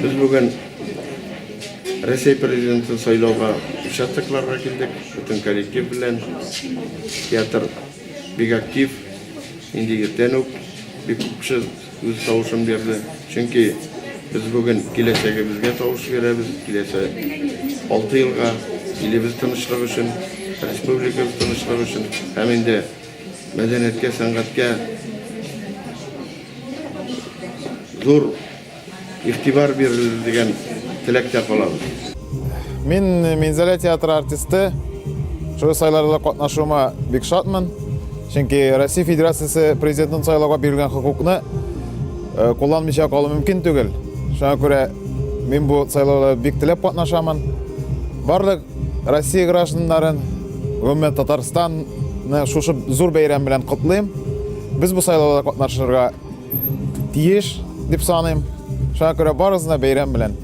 Biz bugün Ресей президентін сайлауға участокларға келдік. Бүтін коллектив білен театр бек актив. Енді ертен өк бек күші өз тауышын берді. Чөнки biz bugün келешегімізге тауыш береміз. Келесі 6 жылға еліміз тынышлығы үшін, республикамыз тынышлығы үшін, һәм енді мәдениетке, сәнғатқа зор игътибар берілді деген тілекте қаламыз. Мен Мензеле театр артисті. Şu sayılarla katnaşıma bek şartmın. Çünkü Россия Федерациясы президентін сайлауға берілген хукукны қолданмайша қалу мүмкін түгел. Шуңа күрә мен бу сайлауда бек теләп катнашамын. Барлык Россия гражданнарын, гомумән Татарстанны шушы зур бәйрәм белән котлыйм. Без бу сайлауда катнашырга тиеш дип саныйм. Шуңа күрә барысына бәйрәм белән